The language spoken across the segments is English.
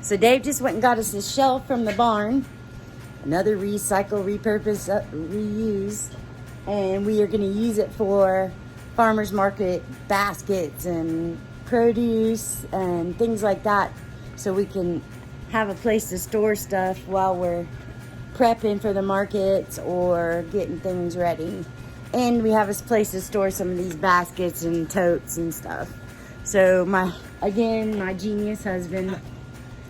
So Dave just went and got us a shelf from the barn. Another recycle, repurpose, reuse. And we are going to use it for farmers market baskets and produce and things like that. So we can have a place to store stuff while we're prepping for the markets or getting things ready. And we have a place to store some of these baskets and totes and stuff. So my genius husband.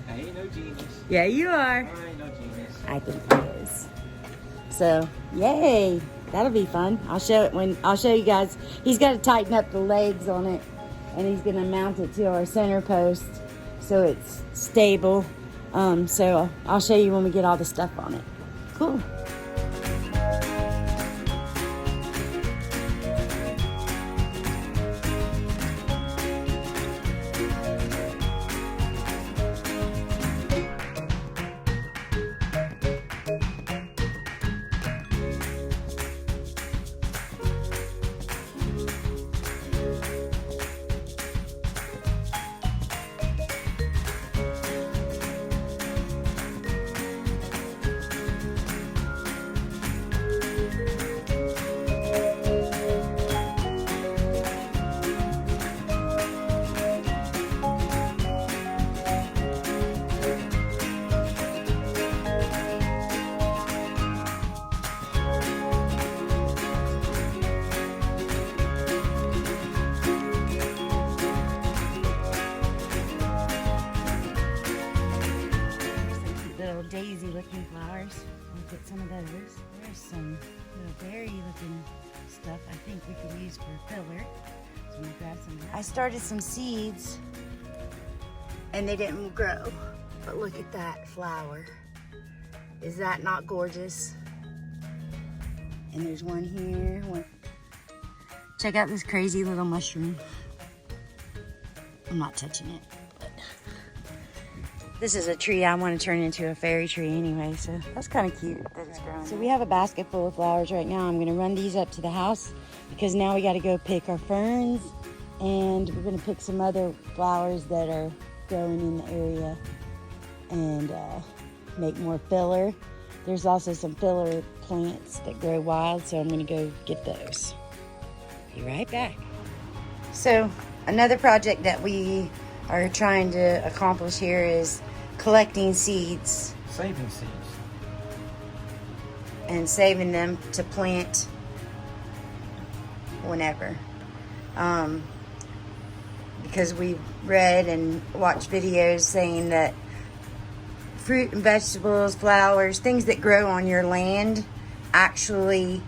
I ain't no genius. Yeah, you are. I ain't no genius. I think he is. So, yay. That'll be fun. I'll show you guys. He's got to tighten up the legs on it, and he's going to mount it to our center post so it's stable. So I'll show you when we get all the stuff on it. Cool. Daisy looking flowers. We'll get some of those. There's some little berry looking stuff I think we could use for filler. So I'm gonna grab some. I started some seeds and they didn't grow. But look at that flower. Is that not gorgeous? And there's one here. Check out this crazy little mushroom. I'm not touching it. This is a tree I want to turn into a fairy tree anyway, so that's kind of cute that it's growing. So we have a basket full of flowers right now. I'm going to run these up to the house because now we got to go pick our ferns, and we're going to pick some other flowers that are growing in the area and make more filler. There's also some filler plants that grow wild, so I'm going to go get those. Be right back. So another project that we are trying to accomplish here is collecting seeds. Saving seeds. And saving them to plant whenever. Because we've read and watched videos saying that fruit and vegetables, flowers, things that grow on your land, actually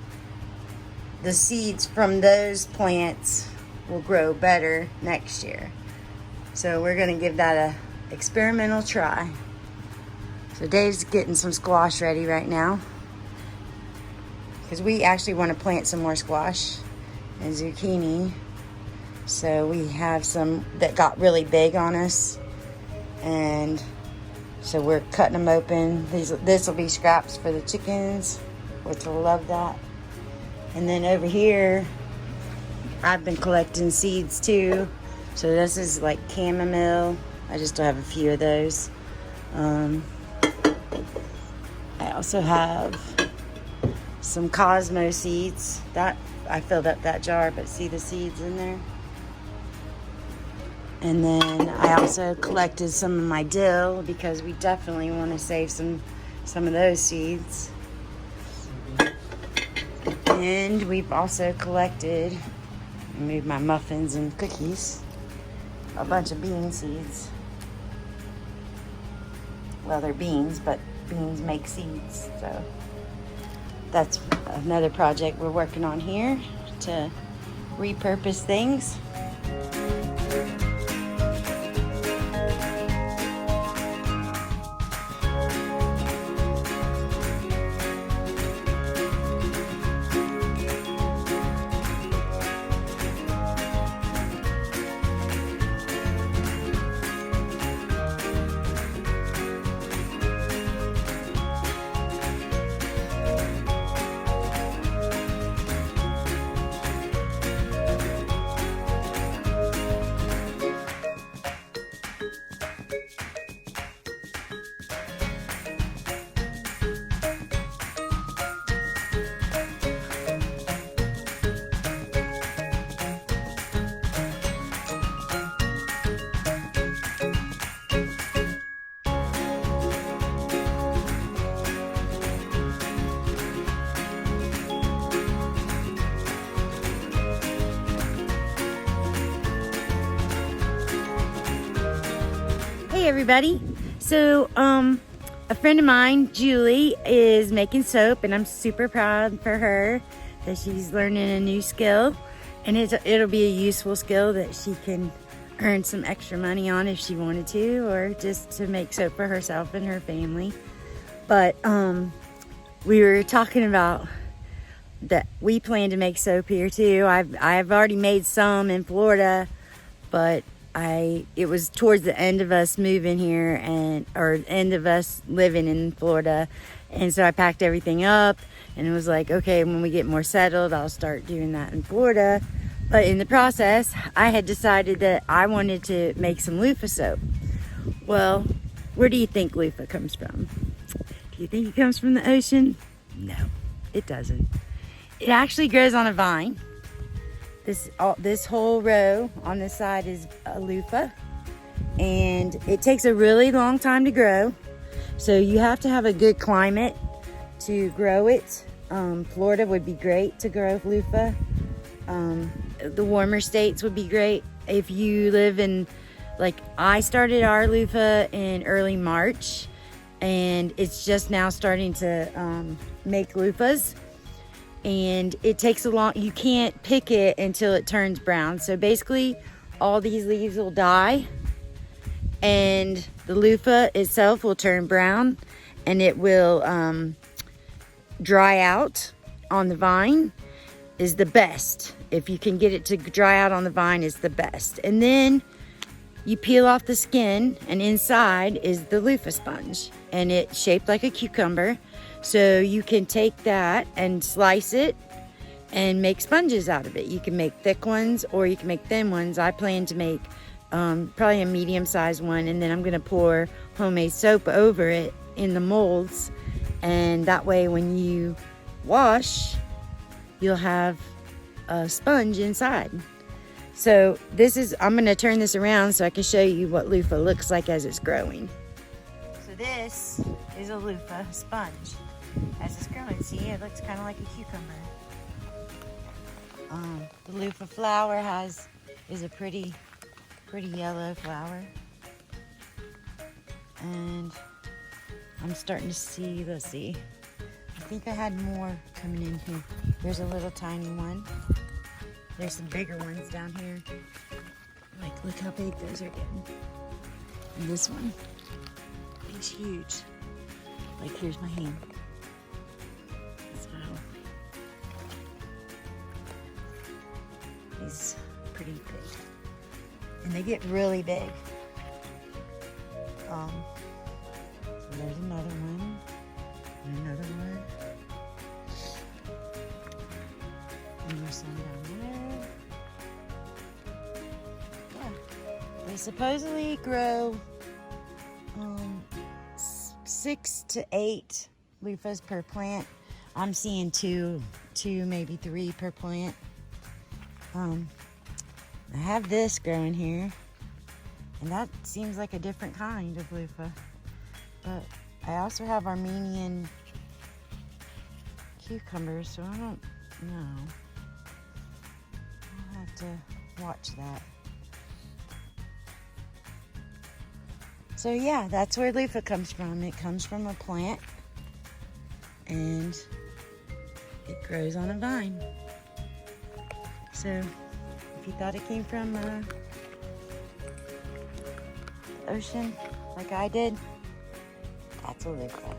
the seeds from those plants will grow better next year. So we're gonna give that a experimental try. So Dave's getting some squash ready right now because we actually want to plant some more squash and zucchini. So we have some that got really big on us, and so we're cutting them open. This will be scraps for the chickens, which will love that. And then over here, I've been collecting seeds too. So this is like chamomile. I just have a few of those. I also have some Cosmo seeds. That I filled up that jar, but see the seeds in there. And then I also collected some of my dill because we definitely want to save some of those seeds. And we've also collected, move my muffins and cookies, a bunch of bean seeds. Well, they're beans, but beans make seeds. So that's another project we're working on here to repurpose things. everybody. So, a friend of mine, Julie, is making soap, and I'm super proud for her that she's learning a new skill, and it'll be a useful skill that she can earn some extra money on if she wanted to, or just to make soap for herself and her family. But we were talking about that we plan to make soap here too. I've already made some in Florida, but it was towards the end of us moving here or end of us living in Florida, and so I packed everything up and it was like, okay, when we get more settled, I'll start doing that in Florida. But in the process, I had decided that I wanted to make some loofah soap. Well, where do you think loofah comes from? Do you think it comes from the ocean? No, it doesn't. It actually grows on a vine. This whole row on this side is a loofah, and it takes a really long time to grow. So you have to have a good climate to grow it. Florida would be great to grow loofah. The warmer states would be great. If you live in, like, I started our loofah in early March, and it's just now starting to make loofahs. And it takes you can't pick it until it turns brown. So basically, all these leaves will die, and the loofah itself will turn brown, and it will dry out on the vine. Is the best. If you can get it to dry out on the vine, is the best. And then you peel off the skin, and inside is the loofah sponge, and it's shaped like a cucumber. So you can take that and slice it and make sponges out of it. You can make thick ones or you can make thin ones. I plan to make probably a medium-sized one, and then I'm gonna pour homemade soap over it in the molds, and that way when you wash, you'll have a sponge inside. So I'm gonna turn this around so I can show you what loofah looks like as it's growing. So this is a loofah sponge as it's growing. See, it looks kind of like a cucumber. The loofah flower is a pretty yellow flower, and I'm starting to see. Let's see. I think I had more coming in here. There's a little tiny one. There's some bigger ones down here. Like, look how big those are getting. And this one is huge. Like, here's my hand. So, he's pretty big. And they get really big. So there's another one. And another one. And there's some down there. Yeah. They supposedly grow 6 to 8 loofahs per plant. I'm seeing two, maybe 3 per plant. I have this growing here, and that seems like a different kind of loofah. But I also have Armenian cucumbers, so I don't know. I'll have to watch that. So yeah, that's where loofah comes from. It comes from a plant, and it grows on a vine. So if you thought it came from the ocean like I did, that's a loofah.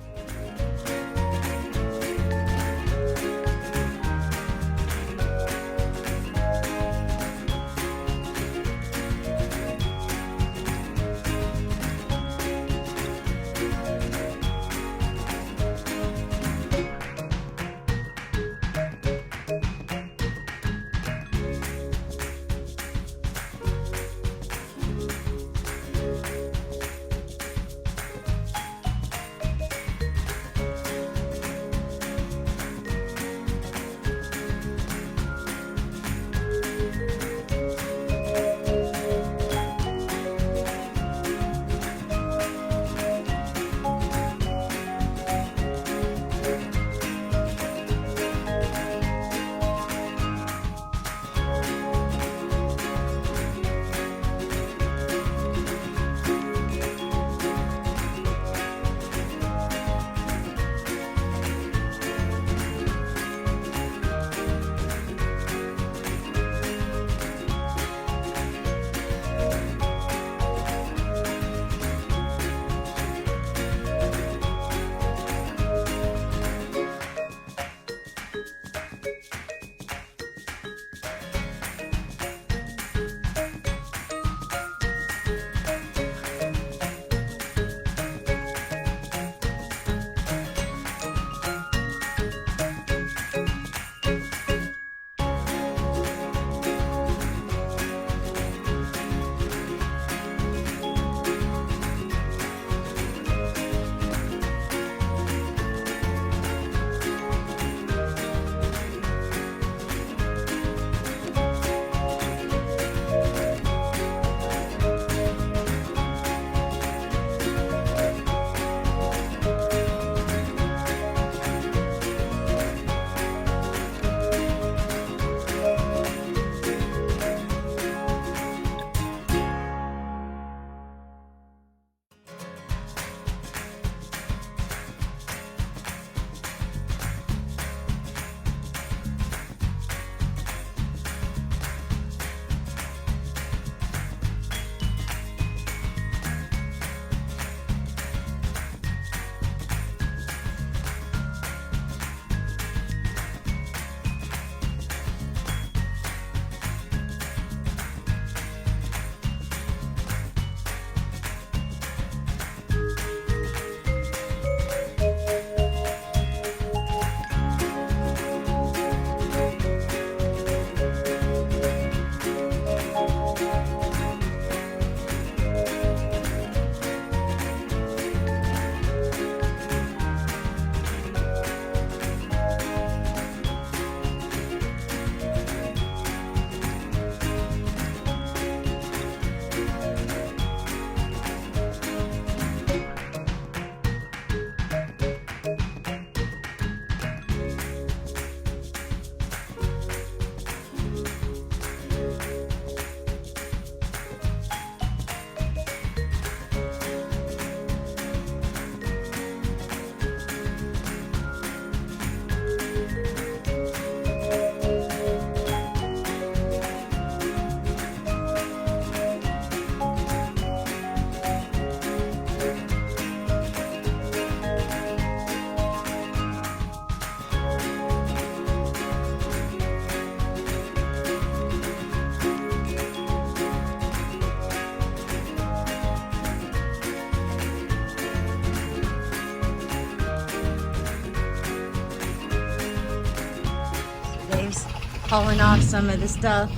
hauling off some of the stuff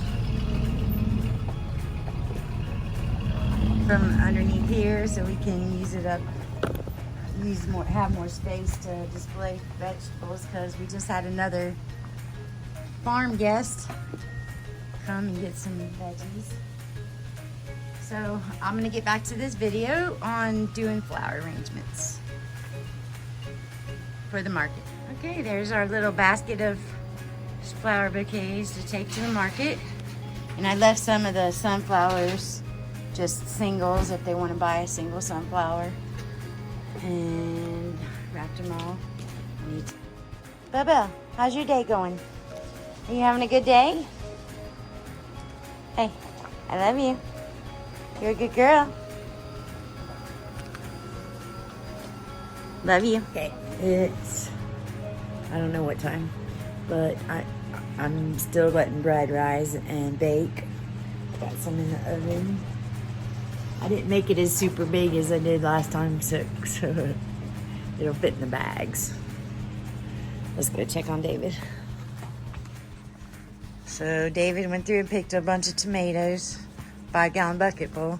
from underneath here so we can use it up, have more space to display vegetables, because we just had another farm guest come and get some veggies. So I'm gonna get back to this video on doing flower arrangements for the market. Okay, there's our little basket of flower bouquets to take to the market. And I left some of the sunflowers, just singles, if they want to buy a single sunflower. And wrapped them all neat. Bubba, how's your day going? Are you having a good day? Hey, I love you. You're a good girl. Love you. Okay, it's, I don't know what time, but I'm still letting bread rise and bake. Got some in the oven. I didn't make it as super big as I did last time, so it'll fit in the bags. Let's go check on David. So David went through and picked a bunch of tomatoes, 5-gallon bucket full.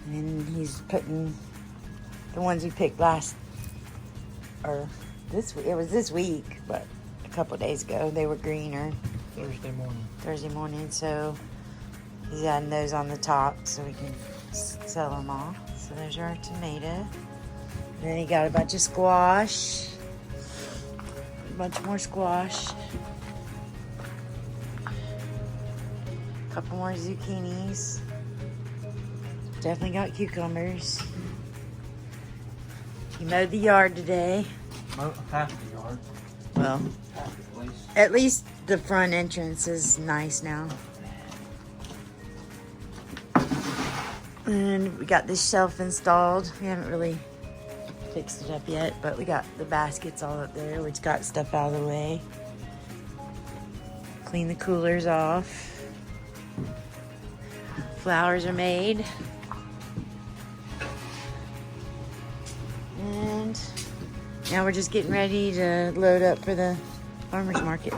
And he's putting the ones we picked it was this week, but a couple days ago they were greener. Thursday morning, so he's adding those on the top so we can sell them all. So there's our tomato. And then he got a bunch of squash, a bunch more squash, a couple more zucchinis, definitely got cucumbers. He mowed the yard today. Half the yard. Well, Half the place. at least the front entrance is nice now. And we got this shelf installed. We haven't really fixed it up yet, but we got the baskets all up there, which got stuff out of the way. Clean the coolers off. Flowers are made. And now we're just getting ready to load up for the farmer's market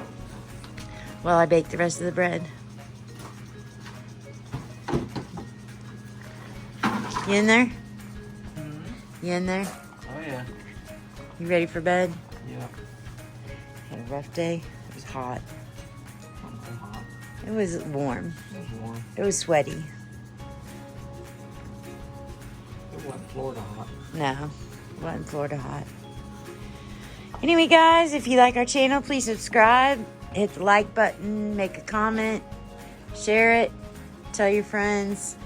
while I bake the rest of the bread. You in there? Mm-hmm. You in there? Oh yeah. You ready for bed? Yeah. Had a rough day. It was hot. Not so hot. It was warm. It was warm. It was sweaty. It wasn't Florida hot. No, it wasn't Florida hot. Anyway, guys, if you like our channel, please subscribe. Hit the like button, make a comment, share it, tell your friends.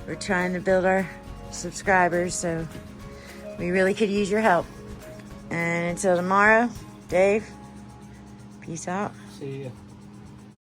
We're trying to build our subscribers, so we really could use your help. And until tomorrow, Dave, peace out. See ya.